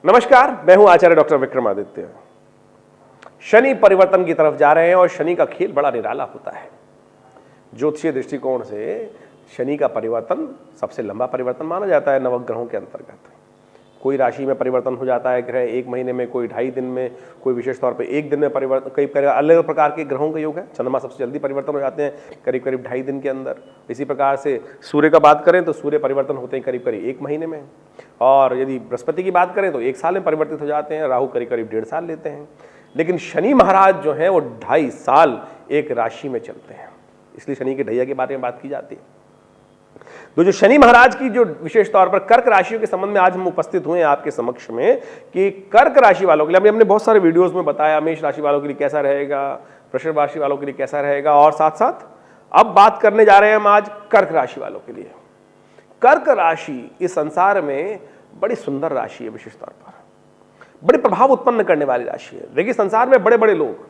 नमस्कार, मैं हूं आचार्य डॉक्टर विक्रमादित्य। शनि परिवर्तन की तरफ जा रहे हैं और शनि का खेल बड़ा निराला होता है। ज्योतिषीय दृष्टिकोण से शनि का परिवर्तन सबसे लंबा परिवर्तन माना जाता है नवग्रहों के अंतर्गत। कोई राशि में परिवर्तन हो जाता है ग्रह 1 महीने में, कोई 2.5 दिन में, कोई विशेष तौर पे 1 दिन में परिवर्तन। कई अलग प्रकार के ग्रहों का योग है। चंद्रमा सबसे जल्दी परिवर्तन हो जाते हैं करीब 2.5 दिन के अंदर। इसी प्रकार से सूर्य का बात करें तो सूर्य परिवर्तन होते हैं करीब 1 महीने में। और यदि बृहस्पति की बात करें तो 1 साल में परिवर्तित हो जाते हैं। राहु करीब 1.5 साल लेते हैं। लेकिन शनि महाराज जो है वो 2.5 साल एक राशि में चलते हैं, इसलिए शनि के ढैया के बारे में बात की जाती है। तो जो शनि महाराज की जो विशेष तौर पर कर्क राशियों के संबंध में आज हम उपस्थित हुए हैं आपके समक्ष में कि कर्क राशि वालों के लिए हमने बहुत सारे वीडियोस में बताया, मेष राशि वालों के लिए कैसा रहेगा, वृषभ राशि वालों के लिए कैसा रहेगा, और साथ साथ अब बात करने जा रहे हैं हम आज कर्क राशि वालों के लिए। कर्क राशि इस संसार में बड़ी सुंदर राशि है, विशेष तौर पर बड़े प्रभाव उत्पन्न करने वाली राशि है। देखिए, संसार में बड़े बड़े लोग,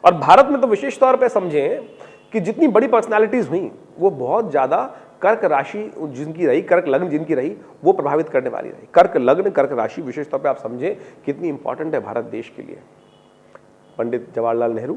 और भारत में तो विशेष तौर पर समझें कि जितनी बड़ी पर्सनालिटीज हुई वो बहुत ज्यादा कर्क राशि जिनकी रही, कर्क लग्न जिनकी रही, वो प्रभावित करने वाली रही। कर्क लग्न, कर्क राशि विशेष तौर पे आप समझें कितनी इंपॉर्टेंट है भारत देश के लिए। पंडित जवाहरलाल नेहरू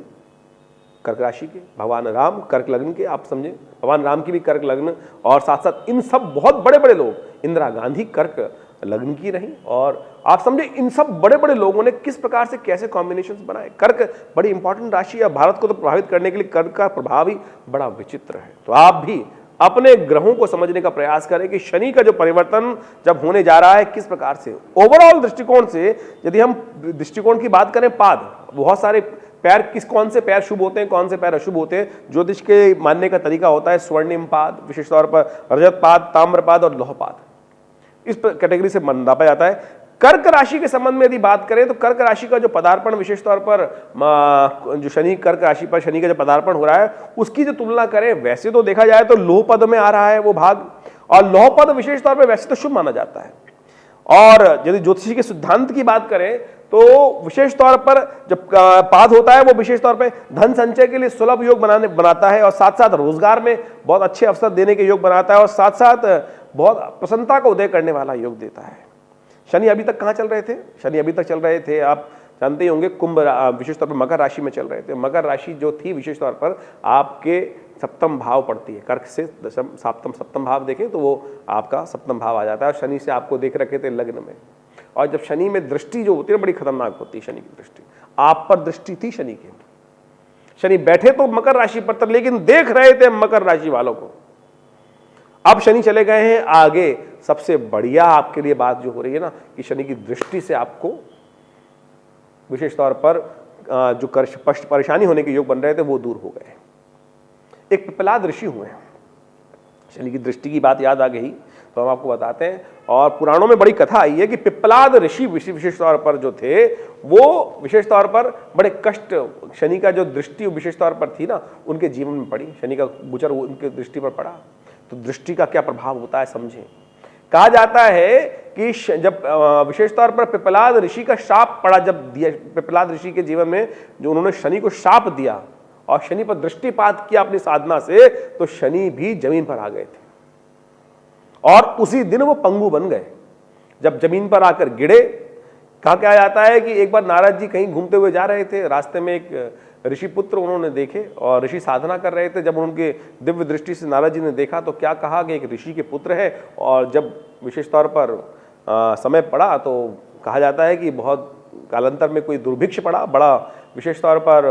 कर्क राशि के, भगवान राम कर्क लग्न के, आप समझें भगवान राम की भी कर्क लग्न, और साथ साथ इन सब बहुत बड़े बड़े लोग, इंदिरा गांधी कर्क लग्न की रही, और आप समझे इन सब बड़े बड़े लोगों ने किस प्रकार से कैसे कॉम्बिनेशंस बनाए। कर्क बड़ी इंपॉर्टेंट राशि है। भारत को तो प्रभावित करने के लिए कर्क का प्रभाव ही बड़ा विचित्र है। तो आप भी अपने ग्रहों को समझने का प्रयास करें कि शनि का जो परिवर्तन जब होने जा रहा है किस प्रकार से ओवरऑल दृष्टिकोण से। यदि हम दृष्टिकोण की बात करें, पाद, बहुत सारे पैर, कौन से पैर शुभ होते हैं, कौन से पैर अशुभ होते हैं, ज्योतिष के मानने का तरीका होता है स्वर्णिम पाद, विशेष तौर पर रजत पाद, ताम्र पाद और लौह पाद, इस कैटेगरी से नापा जाता है। कर्क राशि के संबंध में यदि बात करें तो कर्क राशि का जो पदार्पण विशेष तौर पर जो शनि, कर्क राशि पर शनि का जो पदार्पण हो रहा है उसकी जो तुलना करें, वैसे तो देखा जाए तो लौह पद में आ रहा है वो भाग, और लौह पद विशेष तौर पर वैसे तो शुभ माना जाता है। और यदि ज्योतिषी के सिद्धांत की बात करें तो विशेष तौर पर जब पाद होता है वो विशेष तौर पर धन संचय के लिए सुलभ योग बनाता है, और साथ साथ रोजगार में बहुत अच्छे अवसर देने के योग बनाता है, और साथ साथ बहुत प्रसन्नता को उदय करने वाला योग देता है। शनि अभी तक कहाँ चल रहे थे? शनि अभी तक चल रहे थे, आप जानते ही होंगे, कुंभ, विशेष तौर पर मकर राशि में चल रहे थे। मकर राशि जो थी विशेष तौर पर आपके सप्तम भाव पड़ती है। कर्क से सप्तम भाव देखें तो वो आपका सप्तम भाव आ जाता है, और शनि से आपको देख रखे थे लग्न में। और जब शनि में दृष्टि जो होती है बड़ी खतरनाक होती है, शनि की दृष्टि आप पर दृष्टि थी शनि की। शनि बैठे तो मकर राशि पर, लेकिन देख रहे थे मकर राशि वालों को। अब शनि चले गए हैं आगे। सबसे बढ़िया आपके लिए बात जो हो रही है ना कि शनि की दृष्टि से आपको विशेष तौर पर जो कष्ट परेशानी होने के योग बन रहे थे वो दूर हो गए। एक पिप्पलाद ऋषि हुए हैं, शनि की दृष्टि की बात याद आ गई तो हम आपको बताते हैं। और पुराणों में बड़ी कथा आई है कि पिप्पलाद ऋषि विशेष तौर पर जो थे वो विशेष तौर पर बड़े कष्ट, शनि का जो दृष्टि विशेष तौर पर थी ना उनके जीवन में पड़ी, शनि का गोचर उनके दृष्टि पर पड़ा। तो दृष्टि का क्या प्रभाव होता है समझें। कहा जाता है कि जब विशेष तौर पर पिप्पलाद ऋषि का शाप पड़ा, जब दिया पिप्पलाद ऋषि के जीवन में, जो उन्होंने शनि को शाप दिया और शनि पर दृष्टिपात किया अपनी साधना से, तो शनि भी जमीन पर आ गए थे और उसी दिन वो पंगु बन गए। जब जमीन पर आकर गिरे, कहा क्या जाता है कि एक बार नारद जी कहीं घूमते हुए जा रहे थे, रास्ते में एक ऋषि पुत्र उन्होंने देखे और ऋषि साधना कर रहे थे। जब उनके दिव्य दृष्टि से नारद जी ने देखा तो क्या कहा कि एक ऋषि के पुत्र है। और जब विशेष तौर पर समय पड़ा तो कहा जाता है कि बहुत कालांतर में कोई दुर्भिक्ष पड़ा, बड़ा विशेष तौर पर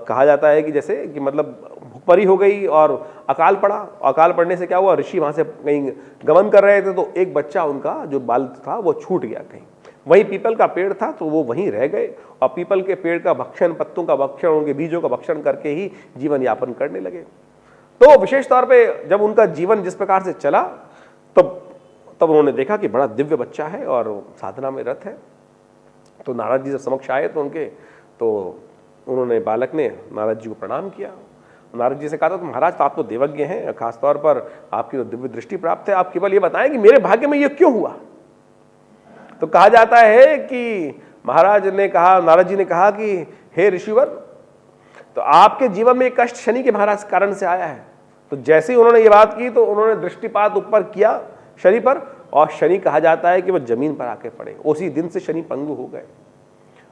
कहा जाता है कि जैसे कि मतलब भूखमरी हो गई और अकाल पड़ा। अकाल पड़ने से क्या हुआ, ऋषि वहाँ से कहीं गमन कर रहे थे तो एक बच्चा उनका जो बाल था वो छूट गया कहीं। वहीं पीपल का पेड़ था तो वो वहीं रह गए और पीपल के पेड़ का भक्षण, पत्तों का भक्षण, उनके बीजों का भक्षण करके ही जीवन यापन करने लगे। तो विशेष तौर पे जब उनका जीवन जिस प्रकार से चला तब उन्होंने देखा कि बड़ा दिव्य बच्चा है और साधना में रत है। तो नारद जी जब समक्ष आए तो उन्होंने, बालक ने नारद जी को प्रणाम किया। नारद जी से कहा था तो महाराज तो आप तो देवज्ञ हैं, खासतौर पर आपकी तो दिव्य दृष्टि प्राप्त है, आप केवल ये बताएं कि मेरे भाग्य में ये क्यों हुआ। तो कहा जाता है कि महाराज ने कहा, नारद जी ने कहा कि हे ऋषिवर, तो आपके जीवन में कष्ट शनि के महाराज कारण से आया है। तो जैसे ही उन्होंने ये बात की तो उन्होंने दृष्टिपात ऊपर किया शनि पर और शनि कहा जाता है कि वह जमीन पर आके पड़े। उसी दिन से शनि पंगु हो गए।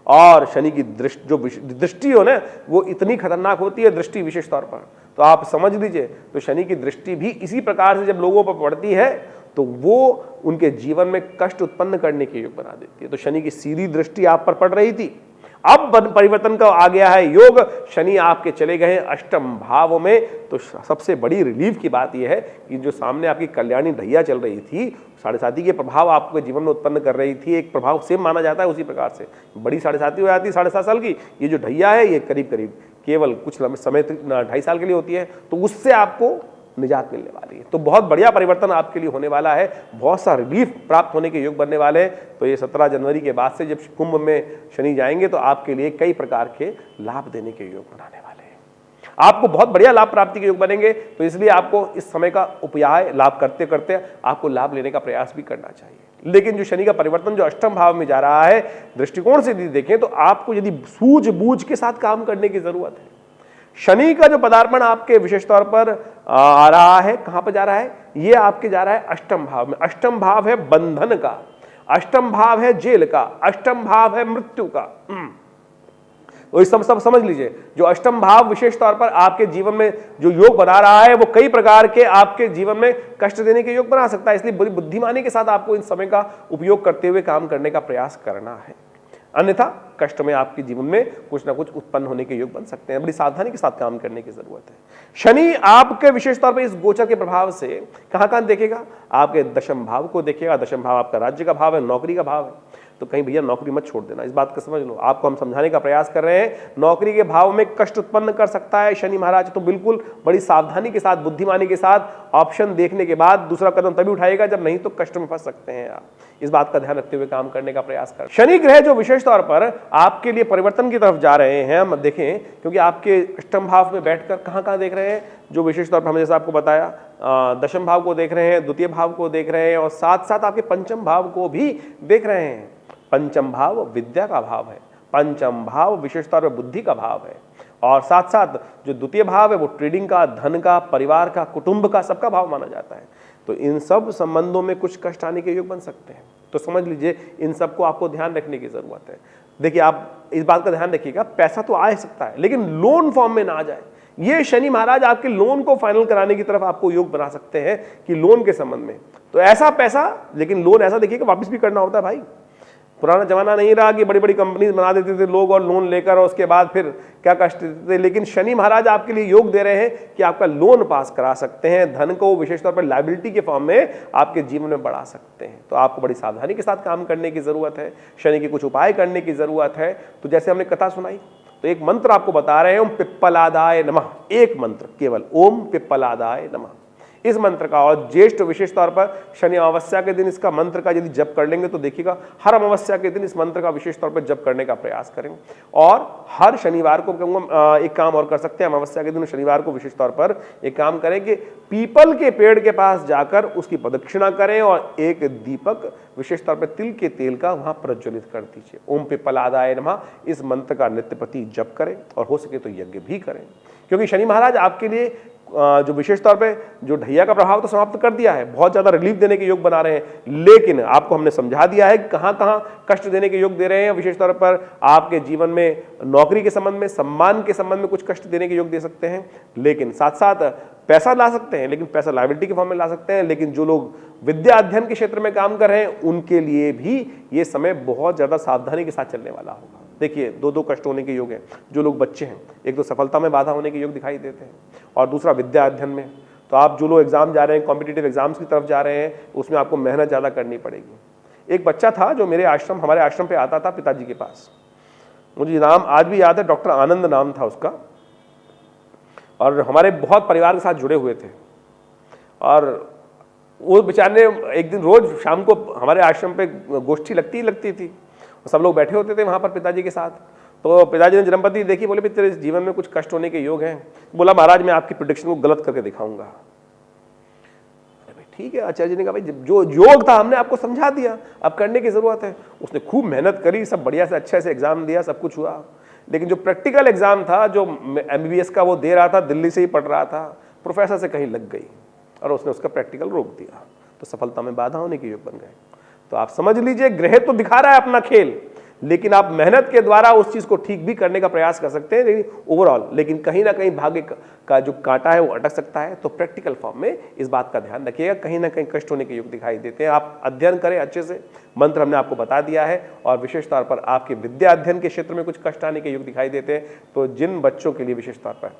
और शनि की दृष्टि, जो दृष्टि हो ना, वो इतनी खतरनाक होती है, दृष्टि विशेष तौर पर, तो आप समझ लीजिए। तो शनि की दृष्टि भी इसी प्रकार से जब लोगों पर पड़ती है तो वो उनके जीवन में कष्ट उत्पन्न करने के योग बना देती है। तो शनि की सीधी दृष्टि आप पर पड़ रही थी, अब परिवर्तन का आ गया है योग, शनि आपके चले गए अष्टम भाव में। तो सबसे बड़ी रिलीफ की बात यह है कि जो सामने आपकी कल्याणी ढैया चल रही थी, साढ़े साथी के प्रभाव आपके जीवन में उत्पन्न कर रही थी, एक प्रभाव सेम माना जाता है, उसी प्रकार से बड़ी साढ़े साथी हो जाती है 7.5 साल की। ये जो ढैया है ये करीब करीब केवल कुछ समय 2.5 साल के लिए होती है, तो उससे आपको निजात मिलने वाली है। तो बहुत बढ़िया परिवर्तन आपके लिए होने वाला है, बहुत सा रिलीफ प्राप्त होने के योग बनने वाले हैं। तो ये 17 जनवरी के बाद से जब कुंभ में शनि जाएंगे तो आपके लिए कई प्रकार के लाभ देने के योग बनाने वाले हैं, आपको बहुत बढ़िया लाभ प्राप्ति के योग बनेंगे। तो इसलिए आपको इस समय का उपाय लाभ करते करते आपको लाभ लेने का प्रयास भी करना चाहिए। लेकिन जो शनि का परिवर्तन जो अष्टम भाव में जा रहा है, दृष्टिकोण से यदि देखें तो आपको यदि सूझबूझ के साथ काम करने की जरूरत है। शनि का जो पदार्पण आपके विशेष तौर पर आ रहा है, कहां पर जा रहा है, ये आपके जा रहा है अष्टम भाव में। अष्टम भाव है बंधन का, अष्टम भाव है जेल का, अष्टम भाव है मृत्यु का। तो इस सब समझ लीजिए, जो अष्टम भाव विशेष तौर पर आपके जीवन में जो योग बना रहा है, वो कई प्रकार के आपके जीवन में कष्ट देने के योग बना सकता है। इसलिए बड़ी बुद्धिमानी के साथ आपको इन समय का उपयोग करते हुए काम करने का प्रयास करना है, अन्यथा कष्ट में आपके जीवन में कुछ ना कुछ उत्पन्न होने के योग बन सकते हैं। बड़ी सावधानी के साथ काम करने की जरूरत है। शनि आपके विशेष तौर पर इस गोचर के प्रभाव से कहां देखेगा, आपके दशम भाव को देखेगा। दशम भाव आपका राज्य का भाव है, नौकरी का भाव है। तो कहीं भैया नौकरी मत छोड़ देना, इस बात को समझ लो। आपको हम समझाने का प्रयास कर रहे हैं, नौकरी के भाव में कष्ट उत्पन्न कर सकता है शनि महाराज। तो बिल्कुल बड़ी सावधानी के साथ, बुद्धिमानी के साथ ऑप्शन देखने के बाद दूसरा कदम तभी उठाएगा जब नहीं तो कष्ट में फंस सकते हैं आप। इस बात का ध्यान रखते हुए काम करने का प्रयास कर। शनि ग्रह जो विशेष तौर पर आपके लिए परिवर्तन की तरफ जा रहे हैं, हम देखें, क्योंकि आपके अष्टम भाव में बैठकर कहां देख रहे हैं, जो विशेष तौर पर हमने जैसा आपको बताया दशम भाव को देख रहे हैं, द्वितीय भाव को देख रहे हैं, और साथ साथ आपके पंचम भाव को भी देख रहे हैं। पंचम भाव विद्या का भाव है, पंचम भाव विशेष तौर पर बुद्धि का भाव है, और साथ साथ जो द्वितीय भाव है वो ट्रेडिंग का, धन का, परिवार का, कुटुंब का, सबका भाव माना जाता है। तो इन सब संबंधों में कुछ कष्ट आने के योग बन सकते हैं। तो समझ लीजिए, इन सबको आपको ध्यान रखने की जरूरत है। देखिए, आप इस बात का ध्यान रखिएगा, पैसा तो आ सकता है लेकिन लोन फॉर्म में ना आ जाए। ये शनि महाराज आपके लोन को फाइनल कराने की तरफ आपको योग बना सकते हैं कि लोन के संबंध में तो ऐसा पैसा, लेकिन लोन ऐसा देखिएगा वापस भी करना होता है भाई। पुराना जमाना नहीं रहा कि बड़ी बड़ी कंपनीज बना देते थे लोग और लोन लेकर, और उसके बाद फिर क्या कष्ट देते थे। लेकिन शनि महाराज आपके लिए योग दे रहे हैं कि आपका लोन पास करा सकते हैं, धन को विशेष तौर पर लायबिलिटी के फॉर्म में आपके जीवन में बढ़ा सकते हैं। तो आपको बड़ी सावधानी के साथ काम करने की जरूरत है, शनि के कुछ उपाय करने की जरूरत है। तो जैसे हमने कथा सुनाई, तो एक मंत्र आपको बता रहे हैं, ओम पिप्पलादाय नमः। एक मंत्र केवल, ओम पिप्पलादाय नमः। इस मंत्र का, और ज्येष्ठ विशेष तौर पर शनि अमावस्या के दिन इसका मंत्र का यदि जप कर लेंगे तो देखिएगा, हर अमावस्या के दिन इस मंत्र का विशेष तौर पर जप करने का प्रयास करें। और हर शनिवार को कहूँगा एक काम और कर सकते हैं, अमावस्या के दिन शनिवार को विशेष तौर पर एक काम करें कि पीपल के पेड़ के पास जाकर उसकी प्रदक्षिणा करें और एक दीपक विशेष तौर पर तिल के तेल का वहां प्रज्वलित कर दीजिए। ओम पिप्पलादाय नमः इस मंत्र का नित्य प्रति जप करें, और हो सके तो यज्ञ भी करें, क्योंकि शनि महाराज आपके लिए जो विशेष तौर पे जो ढैया का प्रभाव तो समाप्त कर दिया है, बहुत ज्यादा रिलीफ देने के योग बना रहे हैं, लेकिन आपको हमने समझा दिया है कि कहां कहां कष्ट देने के योग दे रहे हैं। विशेष तौर पर आपके जीवन में नौकरी के संबंध में, सम्मान के संबंध में कुछ कष्ट देने के योग दे सकते हैं, लेकिन साथ साथ पैसा ला सकते हैं, लेकिन पैसा लायबिलिटी के फॉर्म में ला सकते हैं। लेकिन जो लोग विद्या अध्ययन के क्षेत्र में काम कर रहे हैं उनके लिए भी ये समय बहुत ज्यादा सावधानी के साथ चलने वाला होगा। देखिए, दो कष्ट होने के योग हैं। जो लोग बच्चे हैं, एक तो सफलता में बाधा होने के योग दिखाई देते हैं, और दूसरा विद्या अध्ययन में। तो आप जो लोग एग्जाम जा रहे हैं, कॉम्पिटिटिव एग्जाम्स की तरफ जा रहे हैं, उसमें आपको मेहनत ज़्यादा करनी पड़ेगी। एक बच्चा था जो हमारे आश्रम पे आता था पिताजी के पास, मुझे नाम आज भी याद है, डॉक्टर आनंद नाम था उसका, और हमारे बहुत परिवार के साथ जुड़े हुए थे। और वो बेचारे ने एक दिन रोज शाम को हमारे आश्रम पे गोष्ठी लगती थी, सब लोग बैठे होते थे वहां पर पिताजी के साथ। तो पिताजी ने जन्मपति देखी, बोले भाई तेरे जीवन में कुछ कष्ट होने के योग हैं। बोला महाराज मैं आपकी प्रेडिक्शन को गलत करके दिखाऊंगा। अरे भाई ठीक है। आचार्य जी ने कहा भाई जो योग था हमने आपको समझा दिया, अब करने की जरूरत है। उसने खूब मेहनत करी, सब बढ़िया से अच्छे से एग्जाम दिया, सब कुछ हुआ। लेकिन जो प्रैक्टिकल एग्जाम था, जो MBBS का वो दे रहा था, दिल्ली से ही पढ़ रहा था, प्रोफेसर से कहीं लग गई और उसने उसका प्रैक्टिकल रोक दिया। तो सफलता में बाधा होने के योग बन गए। तो आप समझ लीजिए, ग्रह तो दिखा रहा है अपना खेल, लेकिन आप मेहनत के द्वारा उस चीज को ठीक भी करने का प्रयास कर सकते हैं, लेकिन ओवरऑल लेकिन कहीं ना कहीं भाग्य का जो कांटा है वो अटक सकता है। तो प्रैक्टिकल फॉर्म में इस बात का ध्यान रखिएगा, कहीं ना कहीं कष्ट होने के योग दिखाई देते हैं। आप अध्ययन करें अच्छे से, मंत्र हमने आपको बता दिया है, और विशेष तौर पर आपके विद्या अध्ययन के क्षेत्र में कुछ कष्ट आने के योग दिखाई देते हैं। तो जिन बच्चों के लिए विशेष तौर पर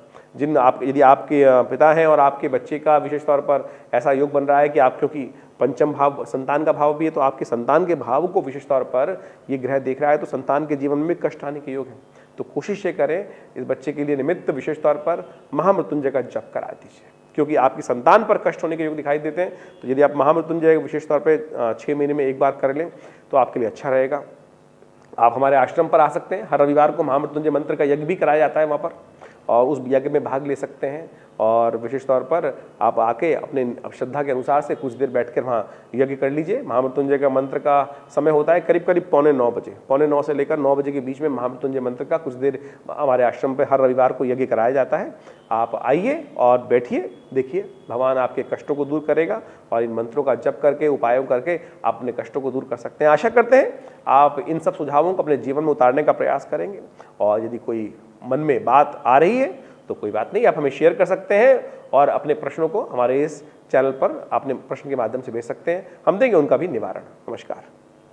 यदि आपके पिता हैं और आपके बच्चे का विशेष तौर पर ऐसा योग बन रहा है कि आप, क्योंकि पंचम भाव संतान का भाव भी है, तो आपके संतान के भाव को विशेष तौर पर ये ग्रह देख रहा है, तो संतान के जीवन में कष्ट आने के योग है। तो कोशिश ये करें, इस बच्चे के लिए निमित्त विशेष तौर पर महामृत्युंजय का जप करा दीजिए, क्योंकि आपकी संतान पर कष्ट होने के योग दिखाई देते हैं। तो यदि आप महामृत्युंजय विशेष तौर पर 6 महीने में एक बार कर लें तो आपके लिए अच्छा रहेगा। आप हमारे आश्रम पर आ सकते हैं, हर रविवार को महामृत्युंजय मंत्र का यज्ञ भी कराया जाता है वहाँ पर, और उस यज्ञ में भाग ले सकते हैं। और विशेष तौर पर आप आके अपने श्रद्धा के अनुसार से कुछ देर बैठकर वहाँ यज्ञ कर लीजिए। महामृत्युंजय का मंत्र का समय होता है करीब करीब 8:45 बजे, 8:45 से लेकर 9 बजे के बीच में महामृत्युंजय मंत्र का कुछ देर हमारे आश्रम पर हर रविवार को यज्ञ कराया जाता है। आप आइए और बैठिए, देखिए भगवान आपके कष्टों को दूर करेगा, और इन मंत्रों का जप करके, उपायों करके आप अपने कष्टों को दूर कर सकते हैं। आशा करते हैं आप इन सब सुझावों को अपने जीवन में उतारने का प्रयास करेंगे। और यदि कोई मन में बात आ रही है तो कोई बात नहीं, आप हमें शेयर कर सकते हैं, और अपने प्रश्नों को हमारे इस चैनल पर अपने प्रश्न के माध्यम से भेज सकते हैं, हम देंगे उनका भी निवारण। नमस्कार।